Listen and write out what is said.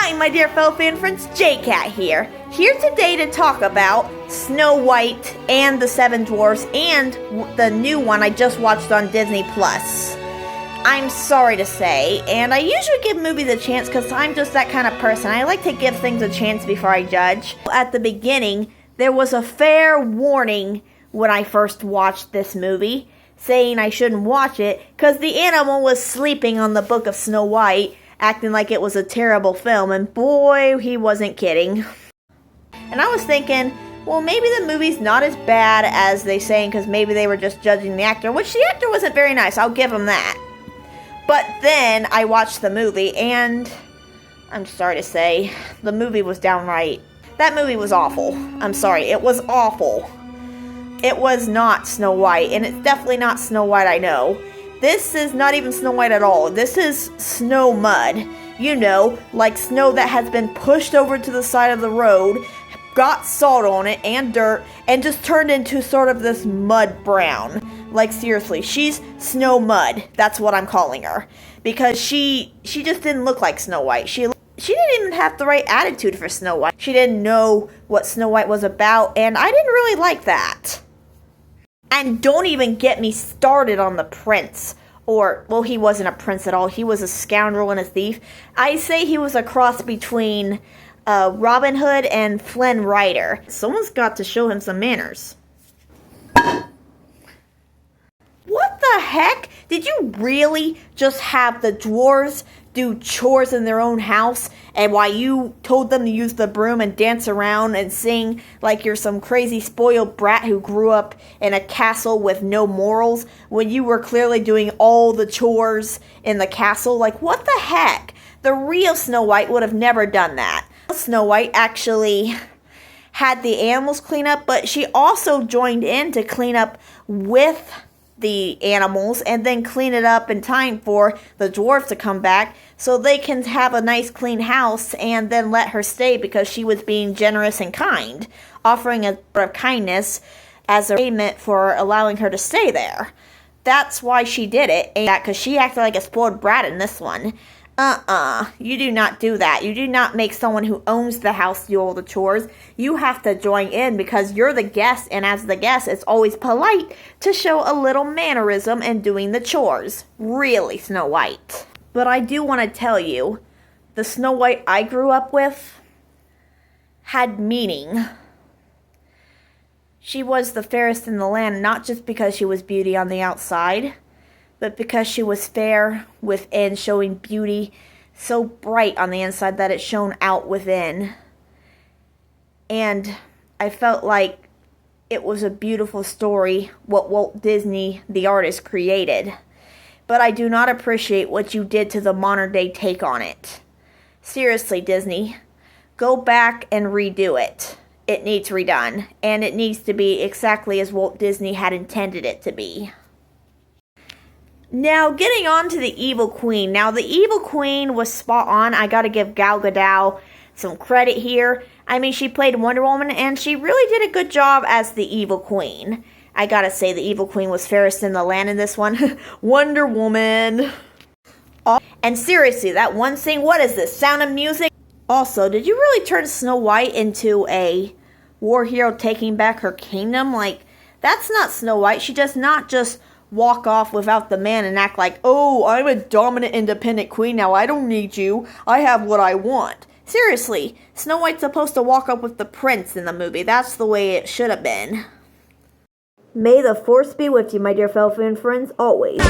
Hi, my dear fellow fan friends, Jcat here today to talk about Snow White and the Seven Dwarfs and the new one I just watched on Disney+. I'm sorry to say, and I usually give movies a chance because I'm just that kind of person. I like to give things a chance before I judge. At the beginning, there was a fair warning when I first watched this movie, saying I shouldn't watch it because the animal was sleeping on the book of Snow White, acting like it was a terrible film, and boy, he wasn't kidding. And I was thinking, well, maybe the movie's not as bad as they saying, because maybe they were just judging the actor, which the actor wasn't very nice, I'll give him that. But then I watched the movie, and I'm sorry to say, the movie was downright, that movie was awful. I'm sorry, it was awful. It was not Snow White, and it's definitely not Snow White I know. This is not even Snow White at all. This is snow mud. You know, like snow that has been pushed over to the side of the road, got salt on it and dirt, and just turned into sort of this mud brown. Like seriously, she's snow mud. That's what I'm calling her. Because she just didn't look like Snow White. She didn't even have the right attitude for Snow White. She didn't know what Snow White was about, and I didn't really like that. And don't even get me started on the prince. Or, well, he wasn't a prince at all. He was a scoundrel and a thief. I say he was a cross between Robin Hood and Flynn Rider. Someone's got to show him some manners. What the heck? Did you really just have the dwarves do chores in their own house, and while you told them to use the broom and dance around and sing like you're some crazy spoiled brat who grew up in a castle with no morals, when you were clearly doing all the chores in the castle? Like, what the heck? The real Snow White would have never done that. Snow White actually had the animals clean up, but she also joined in to clean up with the animals and then clean it up in time for the dwarves to come back so they can have a nice clean house and then let her stay because she was being generous and kind, offering a bit of kindness as a payment for allowing her to stay there. That's why she did it, and because she acted like a spoiled brat in this one. You do not do that. You do not make someone who owns the house do all the chores. You have to join in because you're the guest, and as the guest, it's always polite to show a little mannerism in doing the chores. Really, Snow White. But I do want to tell you, the Snow White I grew up with had meaning. She was the fairest in the land, not just because she was beauty on the outside, but because she was fair within, showing beauty so bright on the inside that it shone out within. And I felt like it was a beautiful story, what Walt Disney, the artist, created. But I do not appreciate what you did to the modern day take on it. Seriously, Disney, go back and redo it. It needs redone, and it needs to be exactly as Walt Disney had intended it to be. Now, getting on to the Evil Queen. Now, the Evil Queen was spot on. I gotta give Gal Gadot some credit here. I mean, she played Wonder Woman, and she really did a good job as the Evil Queen. I gotta say, the Evil Queen was fairest in the land in this one. Wonder Woman. And seriously, that one scene, what is this, Sound of Music? Also, did you really turn Snow White into a war hero taking back her kingdom? Like, that's not Snow White. She does not just walk off without the man and act like, oh, I'm a dominant independent queen now, I don't need you, I have what I want. Seriously, Snow White's supposed to walk up with the prince in the movie. That's the way it should have been. May the force be with you, my dear fellow fan friends, always.